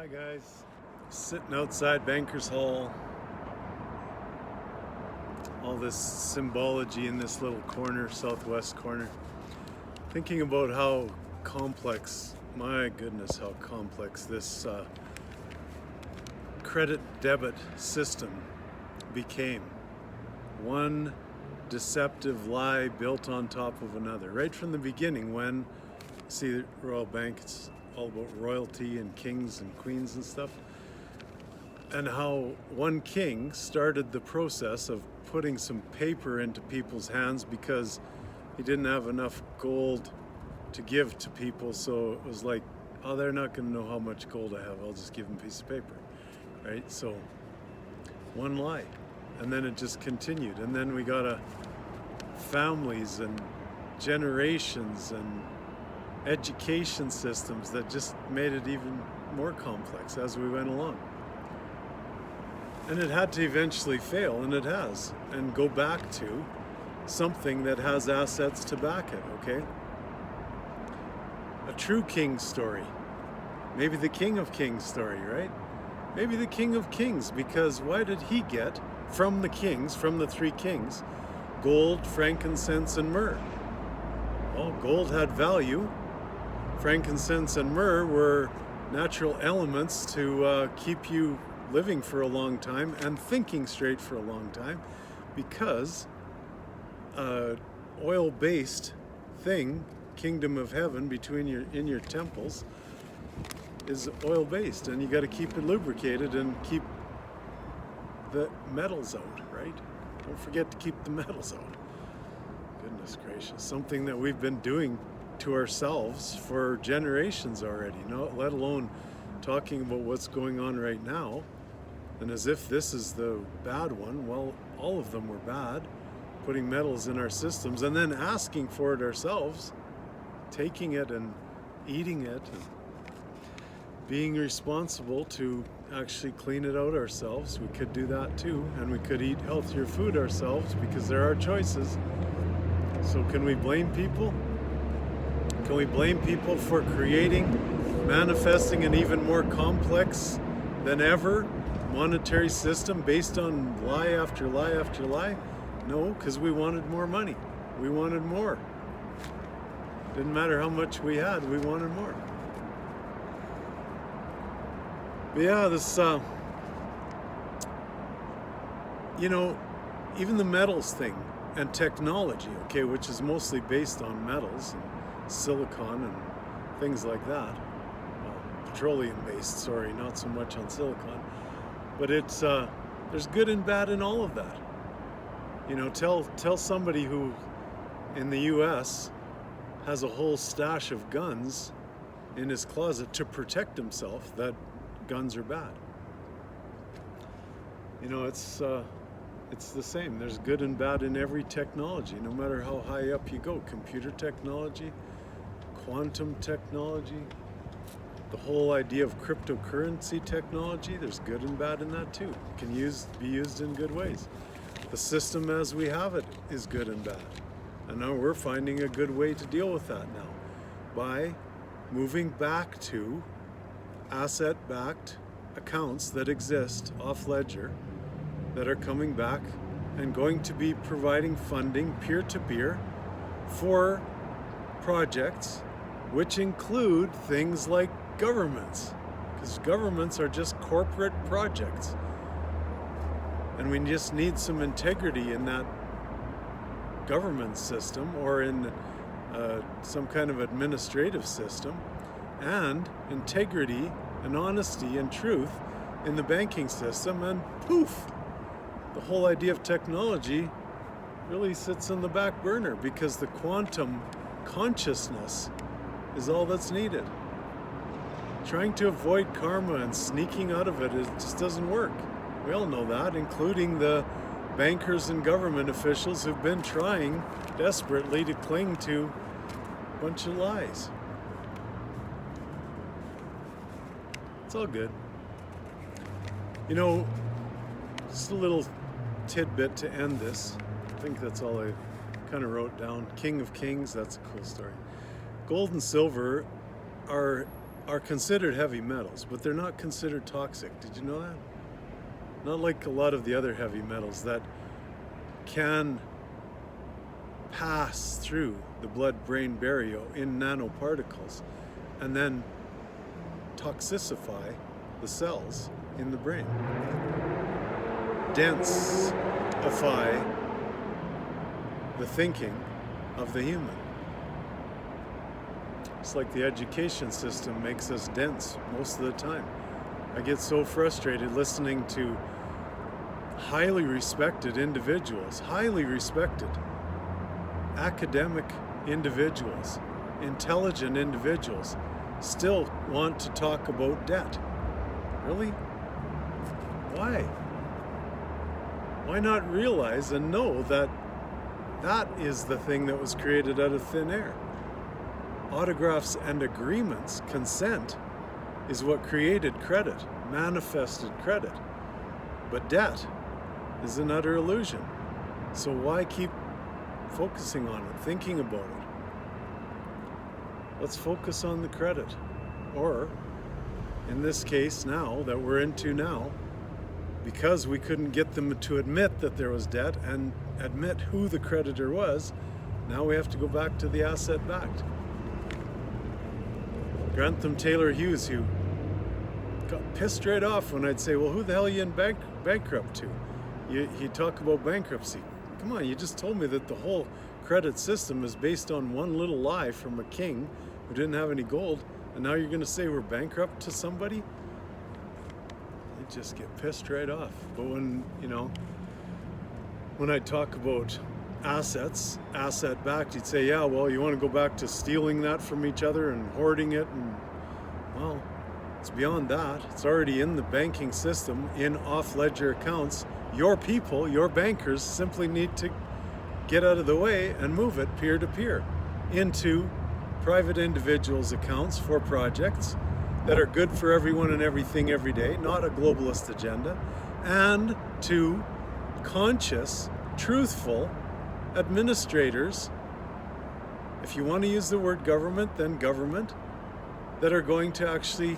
Hi guys, sitting outside Bankers Hall. All this symbology in this little corner, southwest corner. Thinking about how complex, my goodness, how complex this credit debit system became. One deceptive lie built on top of another. Right from the beginning when, see the Royal Bank, it's all about royalty and kings and queens and stuff. And how one king started the process of putting some paper into people's hands because he didn't have enough gold to give to people. So it was like, oh, they're not going to know how much gold I have. I'll just give them a piece of paper, right? So one lie. And then it just continued. And then we got families and generations and education systems that just made it even more complex as we went along. And it had to eventually fail, and it has, and go back to something that has assets to back it, okay? A true king story. Maybe the King of Kings story, right? Maybe the King of Kings, because why did he get from the kings, from the three kings, gold, frankincense, and myrrh? Well, gold had value. Frankincense and myrrh were natural elements to keep you living for a long time and thinking straight for a long time, because oil-based thing, kingdom of heaven in your temples, is oil-based, and you got to keep it lubricated and keep the metals out, right? Don't forget to keep the metals out. Goodness gracious, something that we've been doing to ourselves for generations already, let alone talking about what's going on right now. And as if this is the bad one, well, all of them were bad, putting metals in our systems and then asking for it ourselves, taking it and eating it, and being responsible to actually clean it out ourselves. We could do that too, and we could eat healthier food ourselves because there are choices. So can we blame people? Can we blame people for creating, manifesting an even more complex than ever monetary system based on lie after lie after lie? No, because we wanted more money. We wanted more. Didn't matter how much we had, we wanted more. But yeah, this, even the metals thing and technology, okay, which is mostly based on metals and silicon and things like that. Petroleum based, sorry, not so much on silicon. But it's there's good and bad in all of that. Tell somebody who in the US has a whole stash of guns in his closet to protect himself that guns are bad. It's the same. There's good and bad in every technology, no matter how high up you go. Computer technology, quantum technology, the whole idea of cryptocurrency technology, there's good and bad in that too. It can be used in good ways. The system as we have it is good and bad. And now we're finding a good way to deal with that now by moving back to asset-backed accounts that exist off ledger, that are coming back and going to be providing funding peer-to-peer for projects which include things like governments, because governments are just corporate projects, and we just need some integrity in that government system or in some kind of administrative system, and integrity and honesty and truth in the banking system, and poof, the whole idea of technology really sits on the back burner, because the quantum consciousness is all that's needed. Trying to avoid karma and sneaking out of it just doesn't work. We all know that, including the bankers and government officials who've been trying desperately to cling to a bunch of lies. It's all good. Just a little tidbit to end this. I think that's all I kind of wrote down. King of Kings, that's a cool story. Gold and silver are are considered heavy metals, but they're not considered toxic. Did you know that? Not like a lot of the other heavy metals that can pass through the blood-brain barrier in nanoparticles and then toxicify the cells in the brain. Densify the thinking of the human. It's like the education system makes us dense most of the time. I get so frustrated listening to highly respected individuals, highly respected academic individuals, intelligent individuals, still want to talk about debt. Really? Why? Why not realize and know that that is the thing that was created out of thin air? Autographs and agreements, consent, is what created credit, manifested credit. But debt is an utter illusion. So why keep focusing on it, thinking about it? Let's focus on the credit. Or, in this case now, that we're into now, because we couldn't get them to admit that there was debt and admit who the creditor was, now we have to go back to the asset-backed. Grantham Taylor Hughes, who got pissed right off when I'd say, well, who the hell are you in bankrupt to? He'd talk about bankruptcy. Come on, you just told me that the whole credit system is based on one little lie from a king who didn't have any gold, and now you're going to say we're bankrupt to somebody? You just get pissed right off. But when I talk about assets, asset-backed, you'd say, yeah, well, you want to go back to stealing that from each other and hoarding it, and, well, it's beyond that. It's already in the banking system, in off-ledger accounts. Your people, your bankers, simply need to get out of the way and move it peer-to-peer into private individuals' accounts for projects that are good for everyone and everything every day, not a globalist agenda, and to conscious, truthful administrators, if you want to use the word government, then government, that are going to actually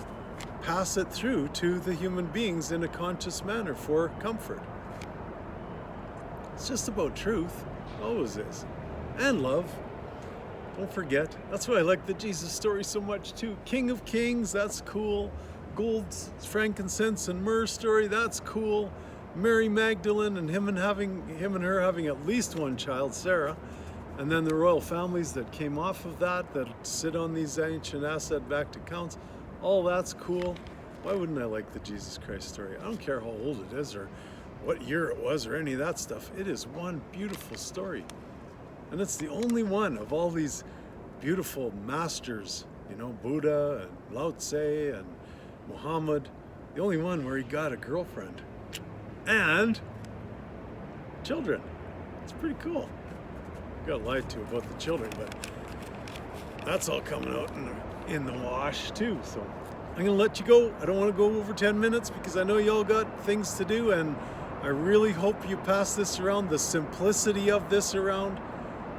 pass it through to the human beings in a conscious manner for comfort. It's just about truth, always is, and love. Don't forget. That's why I like the Jesus story so much too. King of Kings, that's cool. Gold, frankincense, and myrrh story, that's cool. Mary Magdalene and him and her having at least one child, Sarah, and then the royal families that came off of that sit on these ancient asset-backed accounts. All that's cool. Why wouldn't I like the Jesus Christ story? I don't care how old it is or what year it was or any of that stuff. It is one beautiful story. And it's the only one of all these beautiful masters, Buddha and Lao Tse and Muhammad, the only one where he got a girlfriend and children. It's pretty cool. Got lied to about the children, but that's all coming out in the wash too. So I'm gonna let you go. I don't want to go over 10 minutes because I know y'all got things to do, and I really hope you pass this around, the simplicity of this around.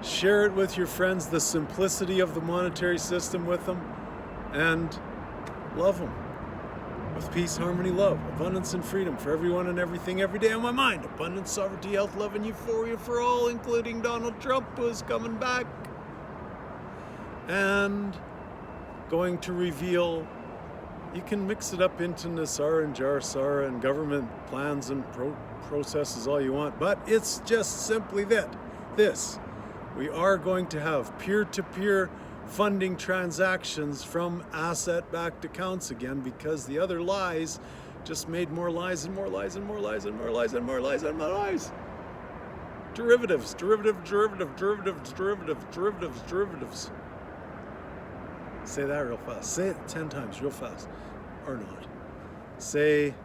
Share it with your friends, the simplicity of the monetary system with them, and love them. With peace, harmony, love, abundance, and freedom for everyone and everything every day on my mind. Abundance, sovereignty, health, love, and euphoria for all, including Donald Trump, who is coming back. And going to reveal, you can mix it up into Nasara and Jarsara and government plans and processes all you want, but it's just simply this. We are going to have peer-to-peer funding transactions from asset-backed accounts again, because the other lies just made more lies and more lies and more lies and more lies and more lies and more lies. Derivatives. Say that real fast. Say it 10 times real fast. Or not. Say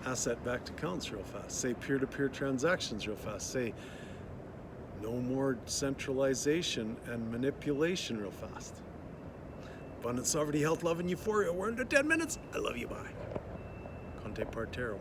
asset-backed accounts real fast. Say peer-to-peer transactions real fast. Say no more centralization and manipulation real fast. Abundance, sovereignty, health, love, and euphoria. We're into 10 minutes. I love you. Bye. Conte Partero.